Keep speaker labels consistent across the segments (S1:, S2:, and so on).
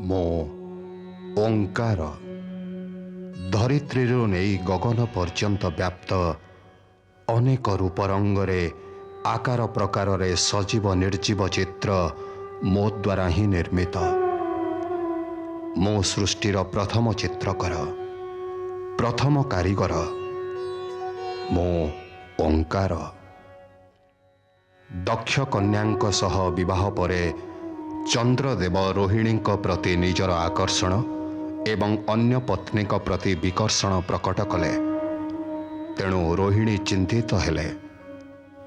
S1: मो ओंकार धरित्री नहीं गगन पर्यंत व्याप्त अनेक रूप रंगरे आकार प्रकार रे सजीव निर्जीव चित्र मो द्वारा ही निर्मित। मो सृष्टिर प्रथम चित्रकर प्रथम कारीगर मो ओंकार। दक्ष कन्यांक सह विवाह परे चंद्रदेव रोहिणी प्रति निजर आकर्षण एवं अन्य पत्नी प्रति विकर्षण प्रकट कले। तेणु रोहिणी चिंतित हेले।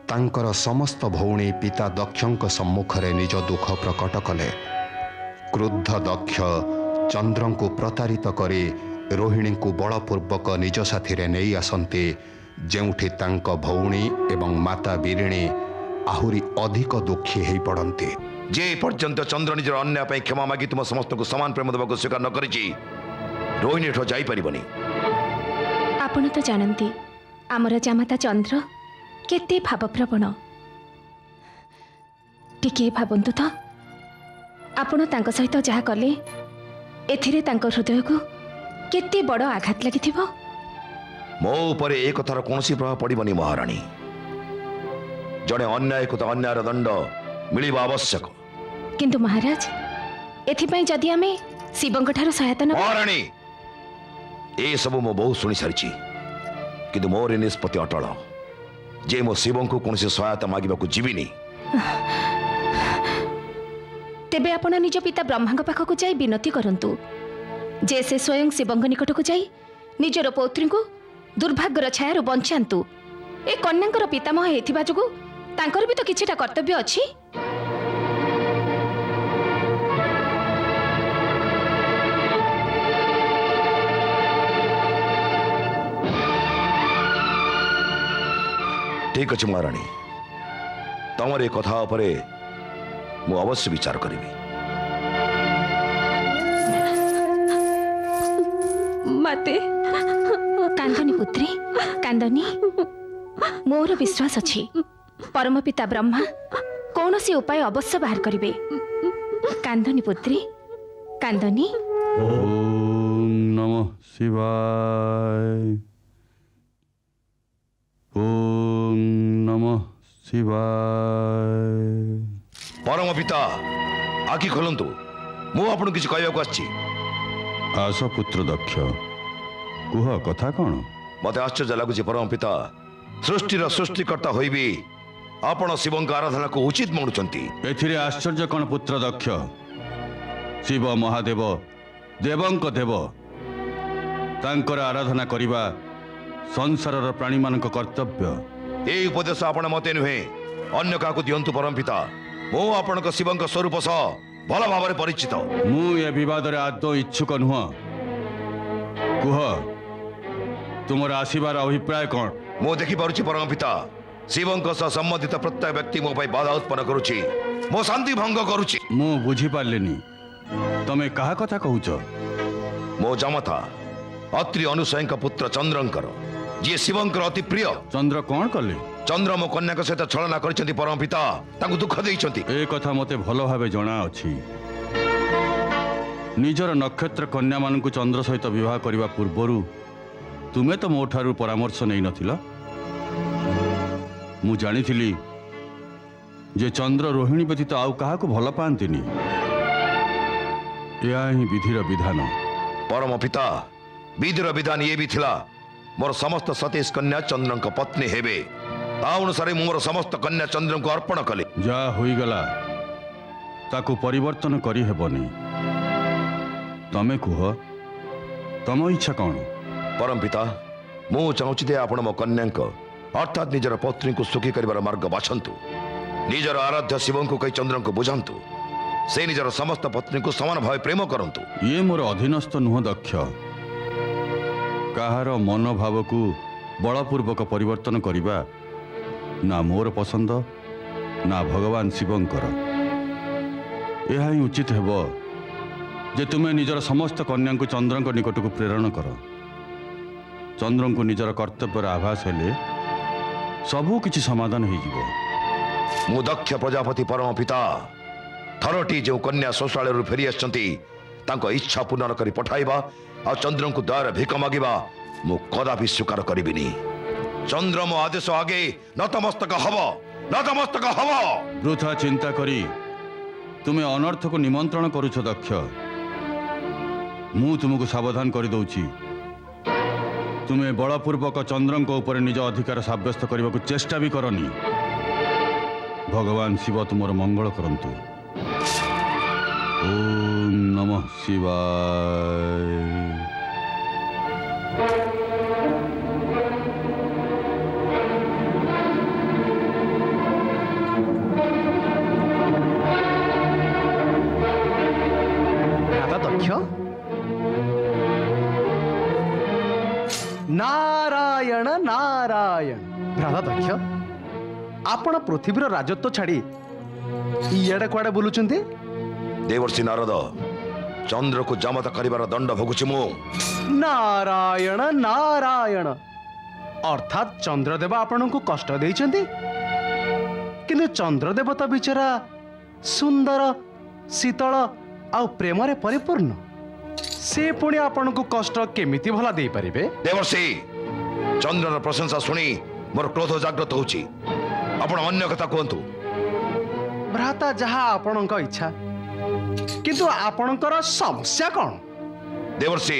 S1: तांकर समस्त भौणी पिता दक्षଙ୍କ सम्मुखरे निज दुख प्रकट कले। क्रुद्ध दक्ष चंद्र को प्रतारित करी रोहिणी को बलपूर्वक निज साथी नहीं आसती, जेउठी तांक भौणी एवं माता बीरिणी आहुरी अधिक दुखी हो पड़ती।
S2: जे पर्यंत चंद्र निजर अन्याय पर क्षमा मागी तुम समस्त को समान प्रेम देवा स्वीकार न करिछि, रोहिणी एठो जाई परिबनी।
S3: आपण तो जानती आमर जामाता चंद्र केते भावप्रवण। टिके भावंतु तो आपण तांक सहित जहा कले एथिरे तांक हृदय को केते बड़ आघात लागिथिबो।
S2: मो उपरे एक कथार कोनसी प्रभाव पड़िबनी महारानी। जड़े अन्याय को तो अन्यायर दंड मिलिबा आवश्यक।
S3: किंतु महाराज एथिपई जदि आमे शिवंक ठारो सहायता न
S2: महारानी ए सब मो बहुत सुनी सारिछि, किंतु मोर निष्पत्ति अटल जे मो शिवं को कोनसी सहायता मागिबा को जीविनी।
S3: तेबे आपण निज पिता ब्रह्मांग पाखक जाई विनती करंतु जे से स्वयं शिवंग निकट को जाई निजर पौत्री को दुर्भाग्यर छायारु बंचांतु। ए कन्यांकर पितामह हेथिबा जुगु तांकर भी तो किछिटा कर्तव्य अछि।
S2: ठीक अछि महारानी, तमर ए कथा उपरे मु अवश्य विचार करिबी।
S3: माते कांदनी पुत्री कांदनी, मोर विश्वास अछि परम पिता ब्रह्मा कौन सी उपाय अवश्य बाहर करिवे। कांदनी पुत्री कांदनी।
S4: ओम नमः शिवाय। ओम नमः शिवाय।
S2: परम पिता आखि खोलंतु, मु आपन किछ कहबा को आछि।
S4: आस पुत्र दक्ष, कुह कथा कौन?
S2: मते आश्चर्य लागुछि परम पिता, सृष्टिर सृष्टिकर्ता होइबी आपण शिवंक आराधना को उचित मानुचंती।
S4: एथिरे आश्चर्य कौन पुत्र दक्ष? शिव महादेव देवंक देव, तांकर आराधना करिबा संसारर प्राणी मानक कर्तव्य।
S2: ए उपदेश आपण मते नुहे अन्य काकु दियंतु परम पिता। मो आपणक शिवंक स्वरूप सह भल भाव परिचित।
S4: मु ए विवाद रे आदौ इच्छुक नुह। कुह तुमर आसीबार अभिप्राय कौन?
S2: मो देखि पारुछि परम पिता, शिवंक सह संबंधित प्रत्येक व्यक्ति मो पई बाधा उत्पन्न करुछि, मो शांति भंग करुछि।
S4: मु बुझी पारलेनी तमे कहा कथा कहूच?
S2: मो जामता अत्रि अनुसयंक पुत्र चंद्रंकर, जे शिवंकर अति प्रिय।
S4: चंद्र कौन कले?
S2: चंद्र मो कन्या सहित छलना करिसेंती परम पिता, तांकु दुख देइसेंती।
S4: ए कथा मते भलो भावे जणा अछि। निजर नक्षत्र कन्या मानकु चंद्र सहित विवाह करिबा पूर्वरु तुमे तो मोठारु परामर्श नै नथिला। मु जानिथिली जे चंद्र रोहिणी व्यतीत आउ काहाकु भल पांतिनी। या ही विधिर विधान।
S2: परम पिता विधिर विधान ये भी थिला, मोर समस्त सतीश कन्या चंद्रंक पत्नी हेबे। ता अनुसार मोर समस्त कन्या चंद्र को अर्पण कले।
S4: जा होई गला ताकु परिवर्तन करी हेबनी। तमे कुह तम इच्छा कौन?
S2: परम पिता मु चाहूछि जे आपण मो कन्यांक अर्थात निजर पत्नी को सुखी करिवार मार्ग बाछंतु। निजर आराध्य शिवं को कई चंद्र को बुझांतु, से निजर समस्त पत्नी को समान भाव प्रेम करंतु।
S4: ये मोर अधीनस्थ नुह दक्ष। काहार मनोभाव को बलपूर्वक परिवर्तन करिबा ना मोर पसंद ना भगवान शिवंकर। यह ही उचित हेबो जे तुमे निजर समस्त कन्या को चंद्र को निकट को प्रेरण कर। चंद्र को निजर कर्तव्यर आभास हेले सबू किछि समाधान हो जिवो।
S2: मु दक्ष प्रजापति परम पिता थरटी जो कन्या शौचालय फेरी आछंती ତାଙ୍କ ଇଚ୍ଛା ପୂରଣ କରି ପଠାଇବା ଆଉ ଚନ୍ଦ୍ରଙ୍କୁ ଦୟାରେ ଭିକ ମାଗିବା ମୁଁ କଦାପି ସ୍ୱୀକାର କରିବିନି। ଚନ୍ଦ୍ର ମୋ ଆଦେଶ ଆଗେ ନତମସ୍ତକ ହବ, ନତମସ୍ତକ ହବ।
S4: ବୃଥା ଚିନ୍ତା କରି ତୁମେ ଅନର୍ଥକୁ ନିମନ୍ତ୍ରଣ କରୁଛ ଦକ୍ଷ। ମୁଁ ତୁମକୁ ସାବଧାନ କରିଦେଉଛି, ତୁମେ ବଳପୂର୍ବକ ଚନ୍ଦ୍ରଙ୍କ ଉପରେ ନିଜ ଅଧିକାର ସାବ୍ୟସ୍ତ କରିବାକୁ ଚେଷ୍ଟା ବି କରନି। ଭଗବାନ ଶିବ ତୁମର ମଙ୍ଗଳ କରନ୍ତୁ। ଓମ୍ ନମଃ ଶିବାୟ।
S5: রাধা দক্ষ, নারায়ণ নারায়ণ। রাধা দক্ষ, আপন পৃথিবীর রাজত্ব ছাড়ি ইয়াডে কুଆଡେ ବୁଲୁଛନ୍ତି?
S2: ଦେବର୍ଷି ନାରଦ, ଚନ୍ଦ୍ରକୁ ଜାମତା କରିବାର ଦଣ୍ଡ ଭୋଗୁଛି ମୁଁ।
S5: ନାରାୟଣ ନାରାୟଣ। ଅର୍ଥାତ୍ ଚନ୍ଦ୍ରଦେବ ଆପଣଙ୍କୁ କଷ୍ଟ ଦେଇଛନ୍ତି, କିନ୍ତୁ ଚନ୍ଦ୍ରଦେବ ତ ବିଚରା ସୁନ୍ଦର, ଶୀତଳ ଆଉ ପ୍ରେମରେ ପରିପୂର୍ଣ୍ଣ। ସେ ପୁଣି ଆପଣଙ୍କୁ କଷ୍ଟ କେମିତି ଭଲା ଦେଇପାରିବେ?
S2: ଦେବର୍ଷି, ଚନ୍ଦ୍ରର ପ୍ରଶଂସା ଶୁଣି ମୋର କ୍ରୋଧ ଜାଗ୍ରତ ହେଉଛି। ଆପଣ ଅନ୍ୟ କଥା କୁହନ୍ତୁ।
S5: ଭ୍ରାତା, ଯାହା ଆପଣଙ୍କ ଇଚ୍ଛା, କିନ୍ତୁ ଆପଣଙ୍କର ସମସ୍ୟା କ'ଣ?
S2: ଦେବର୍ଷି,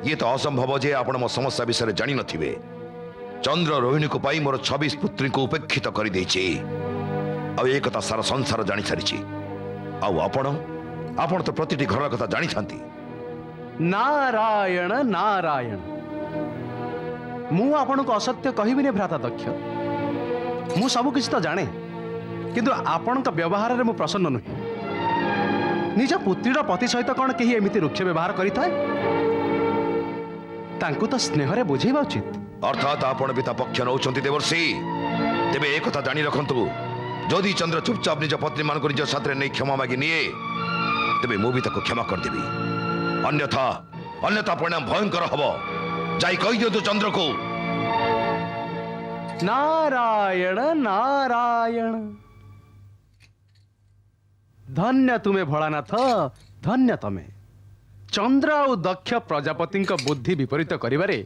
S2: ଇଏ ତ ଅସମ୍ଭବ ଯେ ଆପଣ ମୋ ସମସ୍ୟା ବିଷୟରେ ଜାଣିନଥିବେ। ଚନ୍ଦ୍ର ରୋହିଣୀକୁ ପାଇ ମୋର 26 ପୁତ୍ରୀଙ୍କୁ ଉପେକ୍ଷିତ କରିଦେଇଛି, ଆଉ ଏ କଥା ସାରା ସଂସାର ଜାଣିସାରିଛି। ଆଉ ଆପଣ ତ ପ୍ରତିଟି ଘରର କଥା ଜାଣିଥାନ୍ତି।
S5: ନାରାୟଣ ନାରାୟଣ। ମୁଁ ଆପଣଙ୍କୁ ଅସତ୍ୟ କହିବିନି ଭ୍ରାତା ଦକ୍ଷ। ମୁଁ ସବୁ କିଛି ତ ଜାଣେ, କିନ୍ତୁ ଆପଣଙ୍କ ବ୍ୟବହାରରେ ମୁଁ ପ୍ରସନ୍ନ ନୁହେଁ। ନିଜ ପୁତ୍ରୀର ପତି ସହିତ କ'ଣ କେହି ଏମିତି ରୁକ୍ଷ ବ୍ୟବହାର କରିଥାଏ? ତାଙ୍କୁ ତ ସ୍ନେହରେ ବୁଝେଇବା ଉଚିତ।
S2: ଅର୍ଥାତ୍ ଆପଣ ବି ତା ପକ୍ଷ ନେଉଛନ୍ତି ଦେବର୍ଷି। ତେବେ ଏ କଥା ଜାଣି ରଖନ୍ତୁ, ଯଦି ଚନ୍ଦ୍ର ଚୁପଚାପ ନିଜ ପତ୍ନୀମାନଙ୍କୁ ନିଜ ସାଥିରେ ନେଇ କ୍ଷମା ମାଗି ନିଏ, ତେବେ ମୁଁ ବି ତାକୁ କ୍ଷମା କରିଦେବି। ଅନ୍ୟଥା ପରିଣାମ ଭୟଙ୍କର ହବ। ଯାଇ କହିଦିଅନ୍ତୁ ଚନ୍ଦ୍ରକୁ।
S5: ନାରାୟଣ ନାରାୟଣ। ଧନ୍ୟ ତୁମେ ଭୋଳାନାଥ, ଧନ୍ୟ ତମେ। ଚନ୍ଦ୍ର ଆଉ ଦକ୍ଷ ପ୍ରଜାପତିଙ୍କ ବୁଦ୍ଧି ବିପରୀତ କରିବାରେ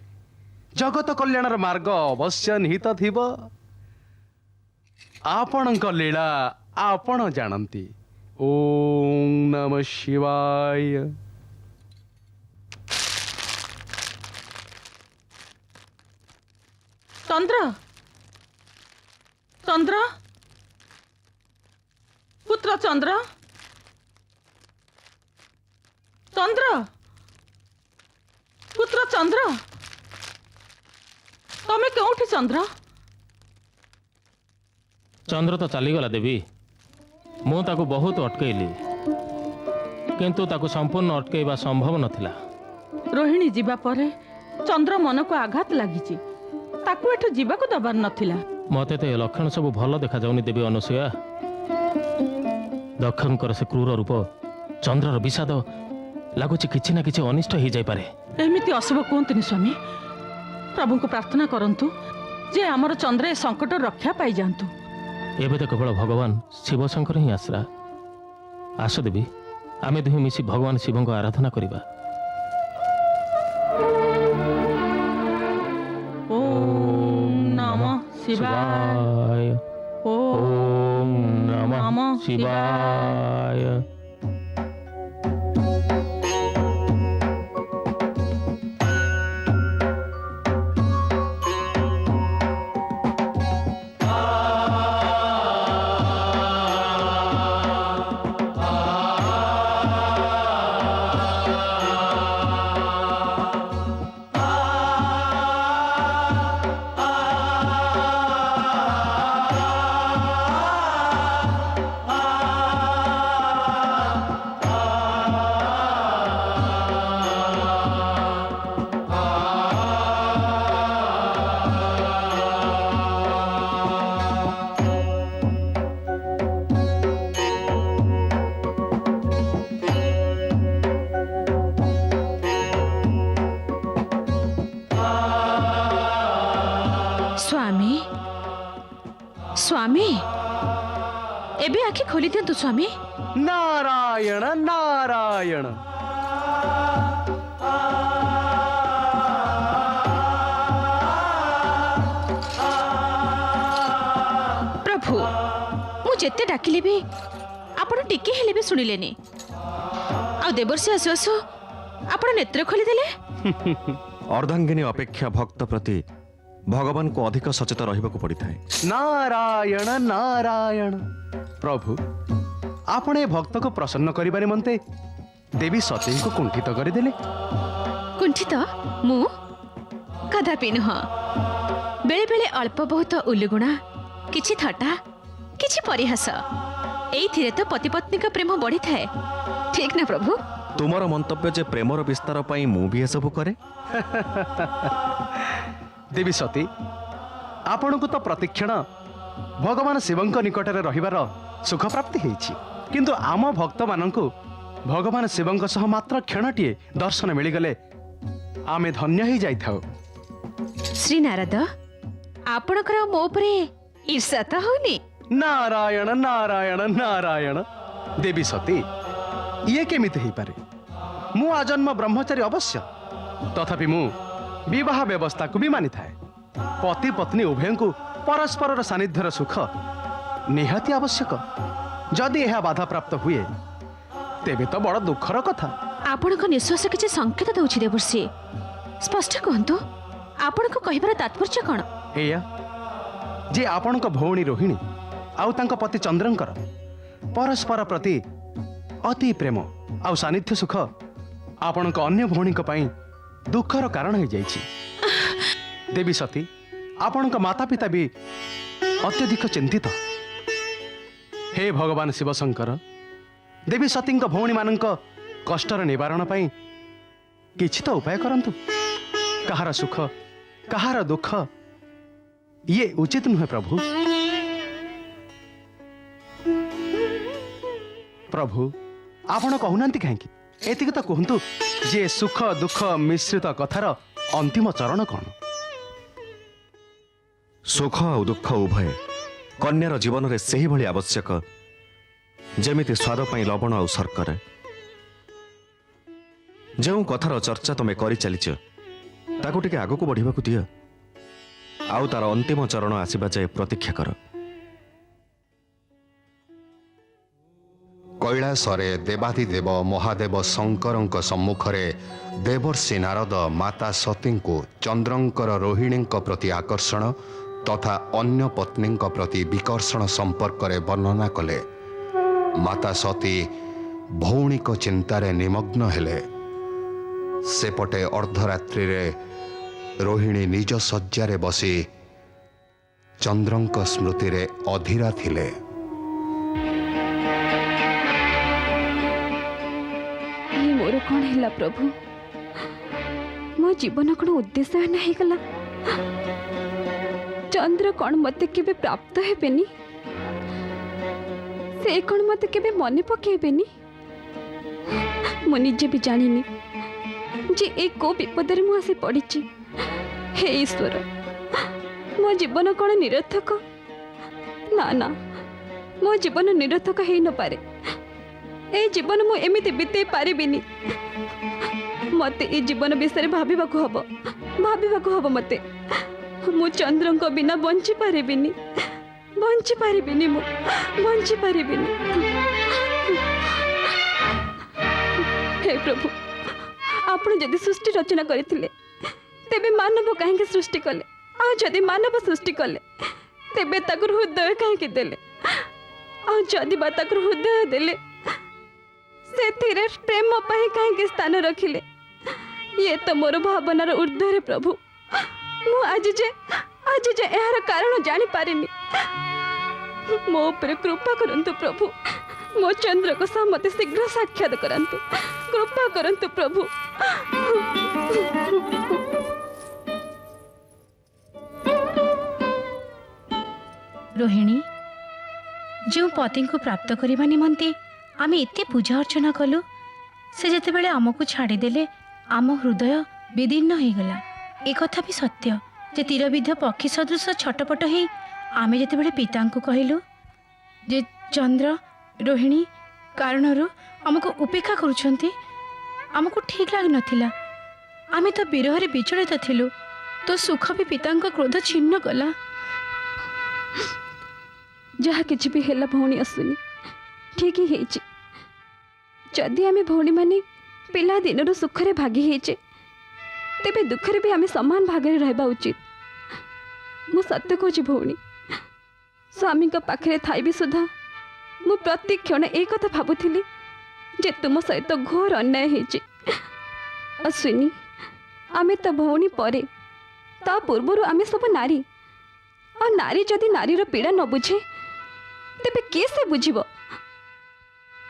S5: ଜଗତ କଲ୍ୟାଣର ମାର୍ଗ ଅବଶ୍ୟ ନିହିତ ଥିବ। ଆପଣଙ୍କ ଲୀଳା ଆପଣ ଜାଣନ୍ତି। ଓମ୍ ନମଃ ଶିବାୟ।
S6: ଚନ୍ଦ୍ର, ଚନ୍ଦ୍ର, ପୁତ୍ର ଚନ୍ଦ୍ର, ଚନ୍ଦ୍ର, ପୁତ୍ର ଚନ୍ଦ୍ର, ତମେ କେଉଁଠି ଚନ୍ଦ୍ର?
S7: ଚନ୍ଦ୍ର ତ ଚାଲିଗଲା ଦେବୀ। ମୁଁ ତାକୁ ବହୁତ ଅଟକେଇଲି, କିନ୍ତୁ ତାକୁ ସମ୍ପୂର୍ଣ୍ଣ ଅଟକେଇବା ସମ୍ଭବ ନଥିଲା।
S6: ରୋହିଣୀ ଯିବା ପରେ ଚନ୍ଦ୍ର ମନକୁ ଆଘାତ ଲାଗିଛି। ତାକୁ ଏଠୁ ଯିବାକୁ ଦବାର ନଥିଲା।
S7: ମୋତେ ତ ଏ ଲକ୍ଷଣ ସବୁ ଭଲ ଦେଖାଯାଉନି ଦେବୀ ଅନୁସୂୟା। ଦକ୍ଷଙ୍କର ସେ କ୍ରୂର ରୂପ, ଚନ୍ଦ୍ରର ବିଷାଦ, ଲାଗୁଛି କିଛି ନା କିଛି ଅନିଷ୍ଟ ହେଇଯାଇପାରେ।
S6: ଏମିତି ଅଶୁଭ କୁହନ୍ତୁନି ସ୍ୱାମୀ। ପ୍ରଭୁଙ୍କୁ ପ୍ରାର୍ଥନା କରନ୍ତୁ ଯେ ଆମର ଚନ୍ଦ୍ର ଏ ସଙ୍କଟ ରକ୍ଷା ପାଇଯାଆନ୍ତୁ।
S7: ଏବେ ତ କେବଳ ଭଗବାନ ଶିବଶଙ୍କର ହିଁ ଆଶ୍ରା। ଆସ ଦେବୀ, ଆମେ ଦୁହେଁ ମିଶି ଭଗବାନ ଶିବଙ୍କ ଆରାଧନା କରିବା।
S6: ଓମ୍ ନମଃ ଶିବାୟ।
S7: ଓମ୍ ନମଃ
S6: ନମଃ
S7: ଶିବାୟ।
S8: स्वामी, स्वामी, एबे आखि खोली दियंतु स्वामी।
S5: नारायण नारायण।
S3: ପ୍ରଭୁ ମୁଁ ଯେତେ ଡାକିଲେ ବି ଆପଣ ଟିକେ ହେଲେ ବି ଶୁଣିଲେନି। ଆଉ ଦେବର୍ଷି ଆସୁ ଆସୁ ଆପଣ ନେତ୍ର ଖୋଲିଦେଲେ।
S8: अर्धांगिनी अपेक्षा भक्त प्रति भगवान को अधिक सचेत रहिबाकु पड़िଥାଏ।
S5: नारायण नारायण। प्रभु आपण ए भक्त को प्रसन्न करिबा निमंते देवी सती को कुंठित करदेले।
S3: कुंठित मु कदापि नुह। बेले बेले अल्प बहुत उलुगुणा, किछि थट्टा, किछि परिहास, एइथिरे तो पति पत्नी का प्रेम बढ़ी थाए। ठीक ना प्रभु?
S8: तुमर मंतव्य जे प्रेमर विस्तार पाई मु भी एसबु करे।
S5: देवी सती आपण को तो प्रतिक्षण भगवान शिवंक निकटरे रहिबार सुख प्राप्ति हेछि, किंतु आम भक्त मानंकु भगवान शिवंक सह मात्र क्षणटिए दर्शन मिलिगले आमे धन्य ही जाइथाउ।
S3: श्री नारद आपणकर मो उपरे ईर्ष्या तो होनी?
S5: नारायण नारायण नारायण। देवी सती ये केमिति हेइ पारे? मु आजन्म ब्रह्मचारी अवश्य, तथापि मु विवाह व्यवस्था को भी मानि थाए। पति पत्नी उभय को परस्पर सानिध्यर सुख निहाती आवश्यक। जदि यह बाधा प्राप्त हुए तेबे तो बड़ दुखर कथा।
S3: आपणक निश्वास किछि संकेत दउछि देवर्षि, स्पष्ट कहंतु आपणक कहिबार तात्पर्य कोन?
S5: एया जे आपणक भौणी रोहिणी आउ तांक पति चंद्रंकर परस्पर प्रति अति प्रेम आउ सानिध्य सुख आपणक अन्य भौणी पई दुखर कारण हो जाइछि। देवी सती आपणक माता पिता भी अत्यधिक चिंतित। हे भगवान शिवशंकर, देवी सती भौणी मानक कष्टर निवारण पाई किछि तो उपाय करंतु। कहार सुख कहार दुख ये उचित नुहे प्रभु। प्रभु आपण कहूनांती काहेकि? एतिक तो कहंतु जे सुख दुख मिश्रित कथार अंतिम चरण कौन?
S8: सुख और दुख उभय कन्यार जीवन रे सही भली आवश्यक जेमिति स्वाद पाई लवण और शर्करा। जो कथार चर्चा तुम कर चलीच ताकू टिके आगू बढ़ा दियो, आउ तार अंतिम चरण आसवा जाए प्रतीक्षा कर।
S1: कैलासरे देवाधिदेव महादेव शंकरଙ୍କ ସମ୍ମୁଖରେ ଦେବର୍ଷି ନାରଦ ମାତା ସତୀଙ୍କୁ ଚନ୍ଦ୍ରଙ୍କର ରୋହିଣୀଙ୍କ ପ୍ରତି ଆକର୍ଷଣ ତଥା ଅନ୍ୟ ପତ୍ନୀଙ୍କ ପ୍ରତି ବିକର୍ଷଣ ସମ୍ପର୍କରେ ବର୍ଣ୍ଣନା କଲେ। ମାତା ସତୀ ଭୌଣିକ ଚିନ୍ତାରେ ନିମଗ୍ନ ହେଲେ। ସେପଟେ ଅର୍ଦ୍ଧରାତ୍ରିରେ ରୋହିଣୀ ନିଜ ଶଯ୍ୟାରେ ବସି ଚନ୍ଦ୍ରଙ୍କ ସ୍ମୃତିରେ ଅଧୀରା ଥିଲେ।
S9: मोर कौन है प्रभु? मो जीवन कौन उद्देश्य नहीं गला? चंद्र कौन मते केबे प्राप्त हेबेनी? से कौन मते केबे मने पकेबेनी? मो निजे भी जानिनी जे ए को विपदर मु आसी पड़ीची। हे ईश्वर, मो जीवन कौन निरर्थक? ना ना, मो जीवन निरर्थक हे न पारे। ए जीवन मु एमिति बिते पारिबिनी। मते ए जीवन विषय भाबिबाकु हबो मते। मु चंद्रंक बिना बंची पारिबिनी मु बंची पारिबिनी। हे प्रभु, आपण जदि सृष्टि रचना करथिले तेबे मानव काहेकि सृष्टि कले? आ जदि मानव सृष्टि कले तेबे ताकर हृदय काहेकि देले? आ जदि बा ताकर हृदय देले से धीरे प्रेम पाई कहीं स्थान रखिले? ये तो मोर भावनार ऊर्ध्वरे प्रभु। मु आज जे यार कारण जानी पारिनी। मो ऊपर कृपा करंतु प्रभु। मो चंद्र को मते शीघ्र साक्षात करंतु, कृपा करंतु प्रभु।
S3: रोहिणी, जो पति को प्राप्त करने निमंते आमे एते पूजा अर्चना कलु, से जेतेबेले आमको छाड़ीदेले आम हृदय विदीर्ण हो गला। एक कथा भी सत्य जे तीरविध पक्षी सदृश छटपट हो आमे जेतेबेले पिता को कहलु जे चंद्र रोहिणी कारणरू आमको उपेक्षा करुछंती,
S10: आमको ठीक लग नथिला। आमे तो विरह विचलित थिलु। तो सुख भी पिता क्रोध छिन्न कला।
S9: जहाँ किसी भी हेला भौणी आसुनी ठीक ही है। जदि आम भौणी मैंने पिला दिन सुखरे भागी होचे तेबे दुखरे भी आम समान भागरे रहबा उचित। मु सत्य कहूँ भौणी, स्वामी पाखे थाई भी सुधा मु प्रति क्षण एक कथा भावुली जे तुम सहित घोर अन्याय होची। अश्विनी आमे तो भौणी परे ता पूर्वर आमे सब नारी। और नारी जदि नारीर पीड़ा न बुझे तेबे किए से बुझिबो।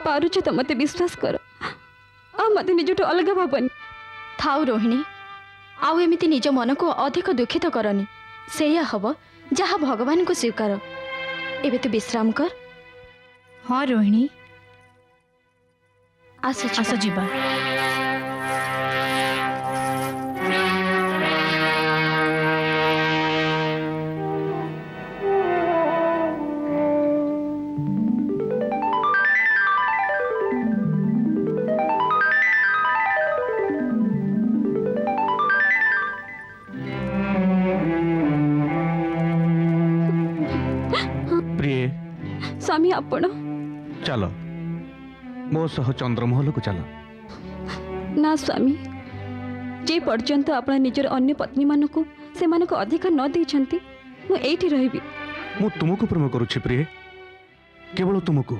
S9: पारुछ तो मते विश्वास कर आ मते निजटो अलग भाबनी।
S3: थाउ रोहिणी, आउ एमिति निज मन को अधिक दुखित करनी। सेया हब जहाँ भगवान को स्वीकार। एबे तू विश्राम कर।
S10: हाँ रोहिणी,
S3: आस
S10: आस जीवा।
S5: प्रिय
S9: स्वामी आपण
S5: चलो मो सह चंद्रमहल को चलो।
S9: ना स्वामी, जे पर्यंत आपण निजर अन्य पत्नी मानकु से मानक अधिकार न देछंती मु एठी रहिबी।
S5: मु तुमको प्रेम करुछि प्रिय, केवल तुमको।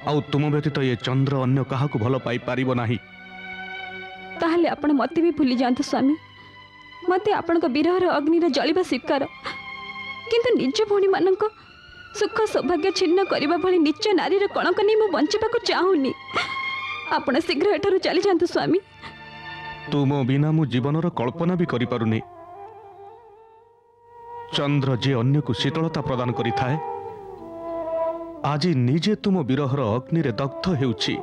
S5: आउ तुम व्यतीत ये चंद्र अन्य काहा को भल पाई पारिबो नाही।
S9: ताहले आपण मते भी भूली जांतु स्वामी। मते आपण को विरहर अग्निर जलिबा स्वीकार, किंतु निज भौणी मानक सुख सौभाग्य छिन्न करबा भली नीच नारीर कणक नहीं मु बंचिबा को चाहूनी। आपण शीघ्र एठारु चली जांतु स्वामी।
S5: तुम बिना मु जीवनर कल्पना भी करि पारुनी। चंद्र जे अन्य को शीतलता प्रदान करि थाए आज निजे तुम विरहर अग्नि रे दग्ध हेउछि।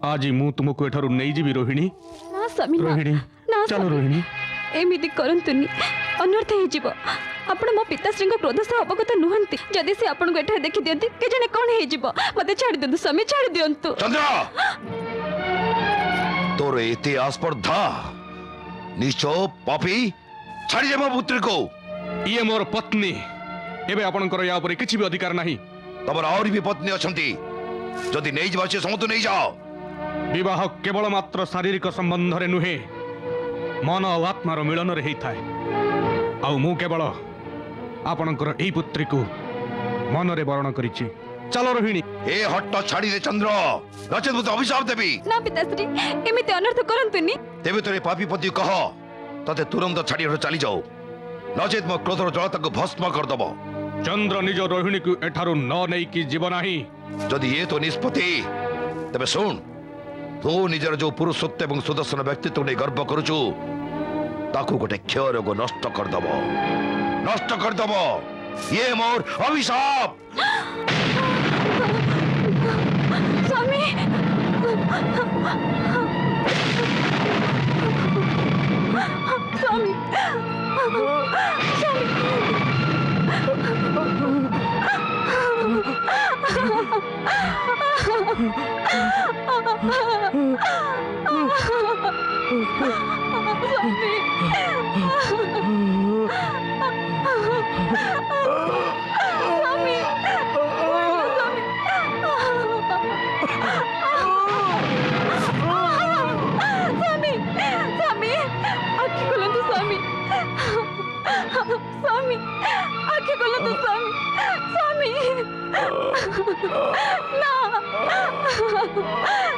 S5: आज मु तुमको एठारु नै जीवी रोहिणी।
S9: ना स्वामी ना,
S5: रोहिणी
S9: ना
S5: चलो
S9: स्वामी।
S5: रोहिणी।
S9: एमिति करंतुनी, अनर्थ हे जीव। आपण मो पिताश्री क्रोध से अवगत नुहंती। जदि से आपण को एठारे देखि दियंती के जने कोन हे जीव। मते छाड़ी दियंतु स्वामी, छाड़ी दियंतु।
S2: चंद्र तोर एते आस्पर्धा निश्चो पापी छाड़ी दे मो पुत्री को।
S5: ये मोर पत्नी। एबे आपनकर या ऊपर किछि भी अधिकार नाही।
S2: तमर और भी पत्नी अछंती, जदि नै जबा से समत नै जाओ।
S5: विवाह केवल मात्र शारीरिक संबंध रे नुहे, मन और आत्मार मिलन रे हेई थाए। आउ मु केवल आपनकर एई पुत्री को मन रे वर्ण करिछि। चलो रोहिणी।
S2: ए हट्ट छाड़ी दे चंद्र, नचेत मते अभिशाप देबी।
S9: ना पिताश्री, एमिति अनर्थ करंतुनी।
S2: तेबे तोरे पापी पति कह तते तुरंत छाड़ी हट चली जाओ, नचेत मो क्रोधर जल तक भस्म कर दबो।
S5: चंद्र निज रोहिणी को एठारु न नै कि जीव नाही।
S2: जदि ये तो निष्पत्ति तेबे सुन, तू निजर जो पुरुषत्व एवं सुदर्शन व्यक्तित्व ने गर्व करुचु ताकू गोटे क्षय रोग नष्ट कर दबो, नष्ट कर दबो। ये मोर अभिशाप।
S9: स्वामी स्वामी स्वामी आखे खोलो तो स्वामी, स्वामी ना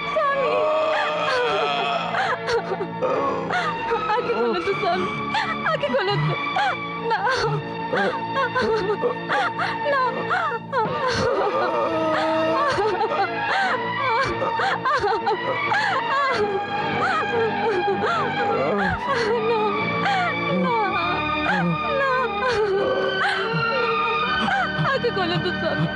S9: स्वामी आखे खोलो तो स्वामी, आखे खोलो तो ना आगे खोलो तो स्वामी।